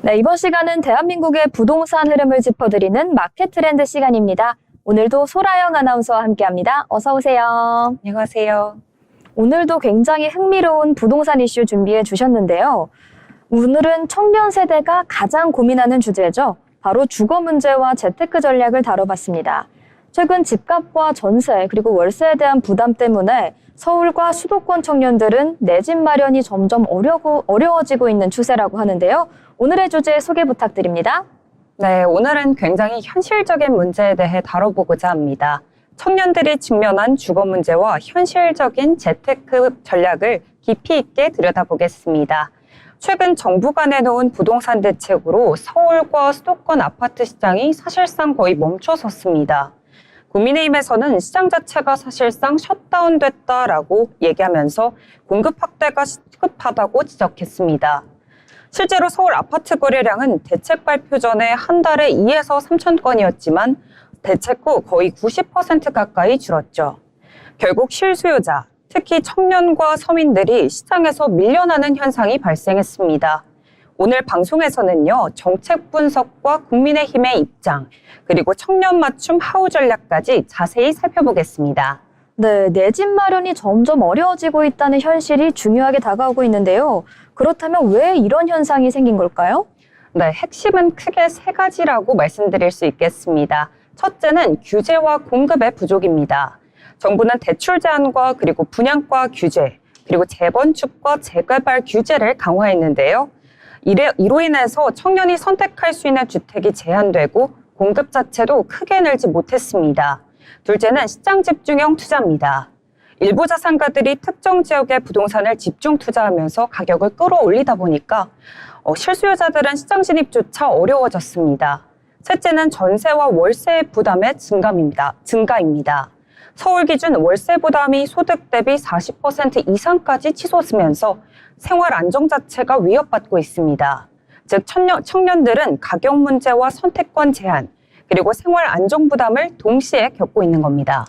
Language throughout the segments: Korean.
네, 이번 시간은 대한민국의 부동산 흐름을 짚어드리는 마켓 트렌드 시간입니다. 오늘도 소라영 아나운서와 함께합니다. 어서 오세요. 안녕하세요. 오늘도 굉장히 흥미로운 부동산 이슈 준비해 주셨는데요. 오늘은 청년 세대가 가장 고민하는 주제죠. 바로 주거 문제와 재테크 전략을 다뤄봤습니다. 최근 집값과 전세 그리고 월세에 대한 부담 때문에 서울과 수도권 청년들은 내 집 마련이 점점 어려워지고 있는 추세라고 하는데요. 오늘의 주제 소개 부탁드립니다. 네, 오늘은 굉장히 현실적인 문제에 대해 다뤄보고자 합니다. 청년들이 직면한 주거 문제와 현실적인 재테크 전략을 깊이 있게 들여다보겠습니다. 최근 정부가 내놓은 부동산 대책으로 서울과 수도권 아파트 시장이 사실상 거의 멈춰섰습니다. 국민의힘에서는 시장 자체가 사실상 셧다운됐다라고 얘기하면서 공급 확대가 시급하다고 지적했습니다. 실제로 서울 아파트 거래량은 대책 발표 전에 한 달에 2에서 3천 건이었지만 대책 후 거의 90% 가까이 줄었죠. 결국 실수요자, 특히 청년과 서민들이 시장에서 밀려나는 현상이 발생했습니다. 오늘 방송에서는요, 정책 분석과 국민의힘의 입장, 그리고 청년 맞춤 하우 전략까지 자세히 살펴보겠습니다. 네, 내 집 마련이 점점 어려워지고 있다는 현실이 중요하게 다가오고 있는데요. 그렇다면 왜 이런 현상이 생긴 걸까요? 네, 핵심은 크게 세 가지라고 말씀드릴 수 있겠습니다. 첫째는 규제와 공급의 부족입니다. 정부는 대출 제한과 그리고 분양가 규제, 그리고 재건축과 재개발 규제를 강화했는데요. 이로 인해서 청년이 선택할 수 있는 주택이 제한되고 공급 자체도 크게 늘지 못했습니다. 둘째는 시장 집중형 투자입니다. 일부 자산가들이 특정 지역의 부동산을 집중 투자하면서 가격을 끌어올리다 보니까 실수요자들은 시장 진입조차 어려워졌습니다. 셋째는 전세와 월세 부담의 증가입니다. 서울 기준 월세 부담이 소득 대비 40% 이상까지 치솟으면서 생활 안정 자체가 위협받고 있습니다. 즉 청년들은 가격 문제와 선택권 제한, 그리고 생활 안정 부담을 동시에 겪고 있는 겁니다.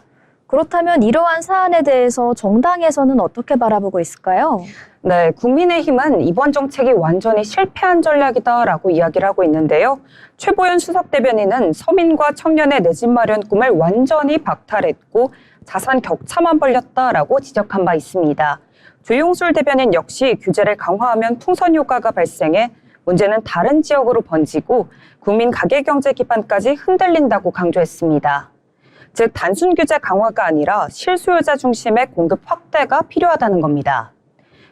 그렇다면 이러한 사안에 대해서 정당에서는 어떻게 바라보고 있을까요? 네, 국민의힘은 이번 정책이 완전히 실패한 전략이다라고 이야기를 하고 있는데요. 최보연 수석 대변인은 서민과 청년의 내 집 마련 꿈을 완전히 박탈했고 자산 격차만 벌렸다라고 지적한 바 있습니다. 조용술 대변인 역시 규제를 강화하면 풍선 효과가 발생해 문제는 다른 지역으로 번지고 국민 가계경제 기반까지 흔들린다고 강조했습니다. 즉 단순 규제 강화가 아니라 실수요자 중심의 공급 확대가 필요하다는 겁니다.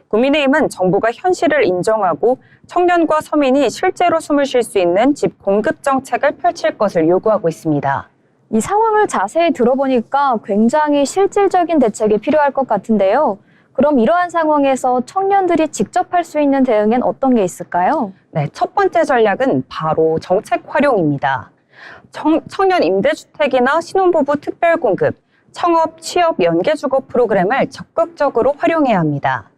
국민의힘은 정부가 현실을 인정하고 청년과 서민이 실제로 숨을 쉴 수 있는 집 공급 정책을 펼칠 것을 요구하고 있습니다. 이 상황을 자세히 들어보니까 굉장히 실질적인 대책이 필요할 것 같은데요. 그럼 이러한 상황에서 청년들이 직접 할 수 있는 대응엔 어떤 게 있을까요? 네, 첫 번째 전략은 바로 정책 활용입니다. 청년 임대주택이나 신혼부부 특별공급, 청업, 취업, 연계주거 프로그램을 적극적으로 활용해야 합니다.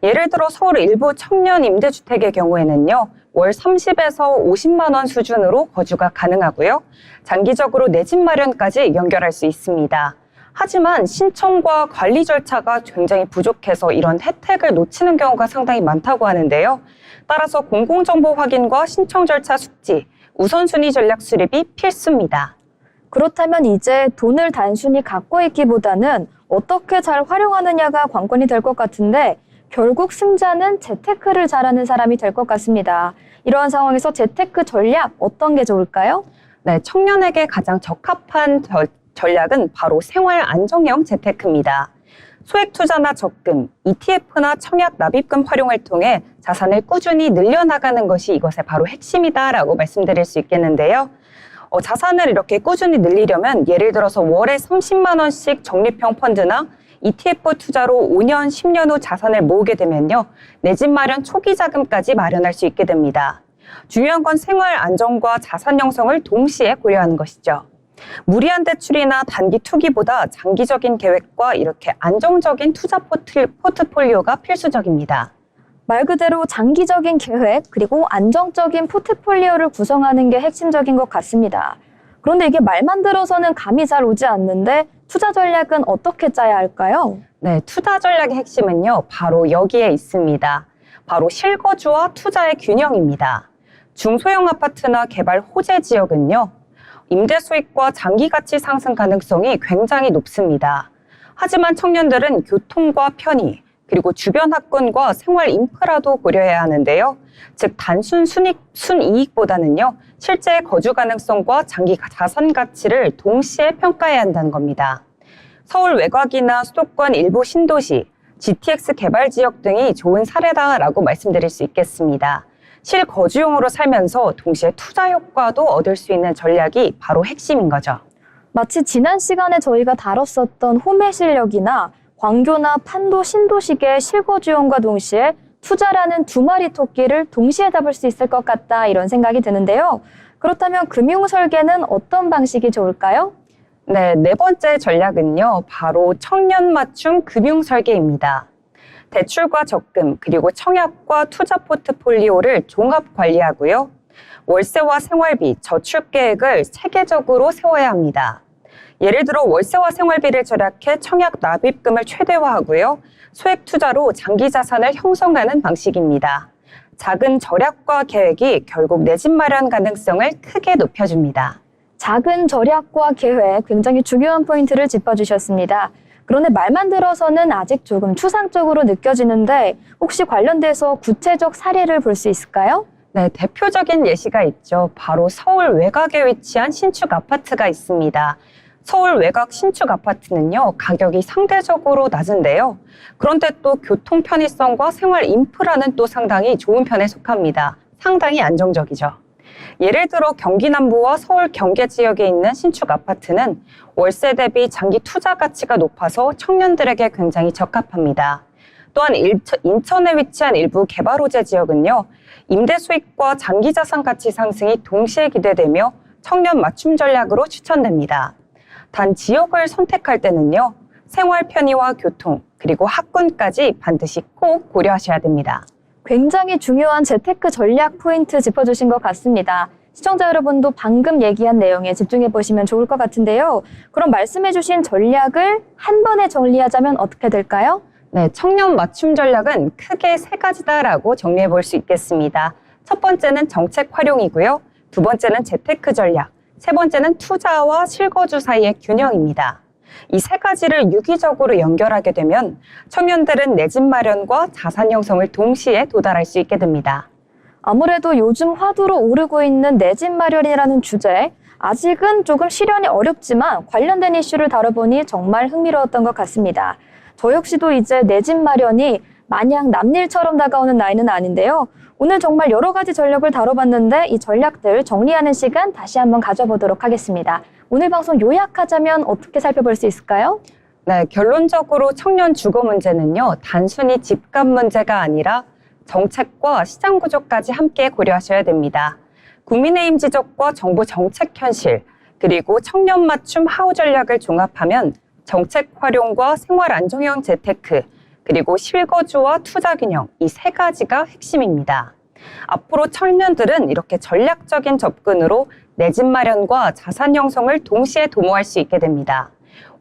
예를 들어 서울 일부 청년 임대주택의 경우에는요, 월 30에서 50만 원 수준으로 거주가 가능하고요. 장기적으로 내 집 마련까지 연결할 수 있습니다. 하지만 신청과 관리 절차가 굉장히 부족해서 이런 혜택을 놓치는 경우가 상당히 많다고 하는데요. 따라서 공공정보 확인과 신청 절차 숙지, 우선순위 전략 수립이 필수입니다. 그렇다면 이제 돈을 단순히 갖고 있기보다는 어떻게 잘 활용하느냐가 관건이 될 것 같은데 결국 승자는 재테크를 잘하는 사람이 될 것 같습니다. 이러한 상황에서 재테크 전략 어떤 게 좋을까요? 네, 청년에게 가장 적합한 전략은 바로 생활 안정형 재테크입니다. 소액 투자나 적금, ETF나 청약 납입금 활용을 통해 자산을 꾸준히 늘려나가는 것이 이것의 바로 핵심이다라고 말씀드릴 수 있겠는데요. 자산을 이렇게 꾸준히 늘리려면 예를 들어서 월에 30만 원씩 적립형 펀드나 ETF 투자로 5년, 10년 후 자산을 모으게 되면요. 내 집 마련 초기 자금까지 마련할 수 있게 됩니다. 중요한 건 생활 안정과 자산 형성을 동시에 고려하는 것이죠. 무리한 대출이나 단기 투기보다 장기적인 계획과 이렇게 안정적인 투자 포트폴리오가 필수적입니다. 말 그대로 장기적인 계획 그리고 안정적인 포트폴리오를 구성하는 게 핵심적인 것 같습니다. 그런데 이게 말만 들어서는 감이 잘 오지 않는데 투자 전략은 어떻게 짜야 할까요? 네, 투자 전략의 핵심은요, 바로 여기에 있습니다. 바로 실거주와 투자의 균형입니다. 중소형 아파트나 개발 호재 지역은요, 임대 수익과 장기 가치 상승 가능성이 굉장히 높습니다. 하지만 청년들은 교통과 편의, 그리고 주변 학군과 생활 인프라도 고려해야 하는데요. 즉 단순 순이익보다는요, 실제 거주 가능성과 장기 자산 가치를 동시에 평가해야 한다는 겁니다. 서울 외곽이나 수도권 일부 신도시, GTX 개발 지역 등이 좋은 사례다라고 말씀드릴 수 있겠습니다. 실거주용으로 살면서 동시에 투자 효과도 얻을 수 있는 전략이 바로 핵심인 거죠. 마치 지난 시간에 저희가 다뤘었던 홈의 실력이나 광교나 판도 신도식의 실거주용과 동시에 투자라는 두 마리 토끼를 동시에 잡을 수 있을 것 같다 이런 생각이 드는데요. 그렇다면 금융 설계는 어떤 방식이 좋을까요? 네, 네 번째 전략은요, 바로 청년 맞춤 금융 설계입니다. 대출과 적금, 그리고 청약과 투자 포트폴리오를 종합 관리하고요. 월세와 생활비, 저축 계획을 체계적으로 세워야 합니다. 예를 들어 월세와 생활비를 절약해 청약 납입금을 최대화하고요. 소액 투자로 장기 자산을 형성하는 방식입니다. 작은 절약과 계획이 결국 내 집 마련 가능성을 크게 높여줍니다. 작은 절약과 계획, 굉장히 중요한 포인트를 짚어주셨습니다. 그런데 말만 들어서는 아직 조금 추상적으로 느껴지는데 혹시 관련돼서 구체적 사례를 볼 수 있을까요? 네, 대표적인 예시가 있죠. 바로 서울 외곽에 위치한 신축 아파트가 있습니다. 서울 외곽 신축 아파트는요, 가격이 상대적으로 낮은데요. 그런데 또 교통 편의성과 생활 인프라는 또 상당히 좋은 편에 속합니다. 상당히 안정적이죠. 예를 들어 경기 남부와 서울 경계 지역에 있는 신축 아파트는 월세 대비 장기 투자 가치가 높아서 청년들에게 굉장히 적합합니다. 또한 인천에 위치한 일부 개발 호재 지역은요, 임대 수익과 장기 자산 가치 상승이 동시에 기대되며 청년 맞춤 전략으로 추천됩니다. 단 지역을 선택할 때는요, 생활 편의와 교통, 그리고 학군까지 반드시 꼭 고려하셔야 됩니다. 굉장히 중요한 재테크 전략 포인트 짚어주신 것 같습니다. 시청자 여러분도 방금 얘기한 내용에 집중해 보시면 좋을 것 같은데요. 그럼 말씀해 주신 전략을 한 번에 정리하자면 어떻게 될까요? 네, 청년 맞춤 전략은 크게 세 가지다라고 정리해 볼 수 있겠습니다. 첫 번째는 정책 활용이고요. 두 번째는 재테크 전략, 세 번째는 투자와 실거주 사이의 균형입니다. 이 세 가지를 유기적으로 연결하게 되면 청년들은 내 집 마련과 자산 형성을 동시에 도달할 수 있게 됩니다. 아무래도 요즘 화두로 오르고 있는 내 집 마련이라는 주제, 아직은 조금 실현이 어렵지만 관련된 이슈를 다뤄보니 정말 흥미로웠던 것 같습니다. 저 역시도 이제 내 집 마련이 마냥 남일처럼 다가오는 나이는 아닌데요. 오늘 정말 여러 가지 전략을 다뤄봤는데 이 전략들 정리하는 시간 다시 한번 가져보도록 하겠습니다. 오늘 방송 요약하자면 어떻게 살펴볼 수 있을까요? 네, 결론적으로 청년 주거 문제는요, 단순히 집값 문제가 아니라 정책과 시장 구조까지 함께 고려하셔야 됩니다. 국민의힘 지적과 정부 정책 현실, 그리고 청년 맞춤 하우 전략을 종합하면 정책 활용과 생활 안정형 재테크, 그리고 실거주와 투자 균형, 이 세 가지가 핵심입니다. 앞으로 청년들은 이렇게 전략적인 접근으로 내 집 마련과 자산 형성을 동시에 도모할 수 있게 됩니다.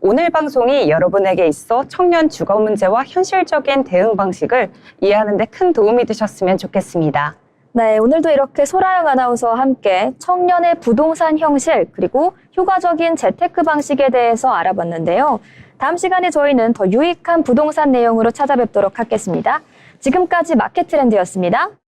오늘 방송이 여러분에게 있어 청년 주거 문제와 현실적인 대응 방식을 이해하는 데 큰 도움이 되셨으면 좋겠습니다. 네, 오늘도 이렇게 소라영 아나운서와 함께 청년의 부동산 형실 그리고 효과적인 재테크 방식에 대해서 알아봤는데요. 다음 시간에 저희는 더 유익한 부동산 내용으로 찾아뵙도록 하겠습니다. 지금까지 마켓트렌드였습니다.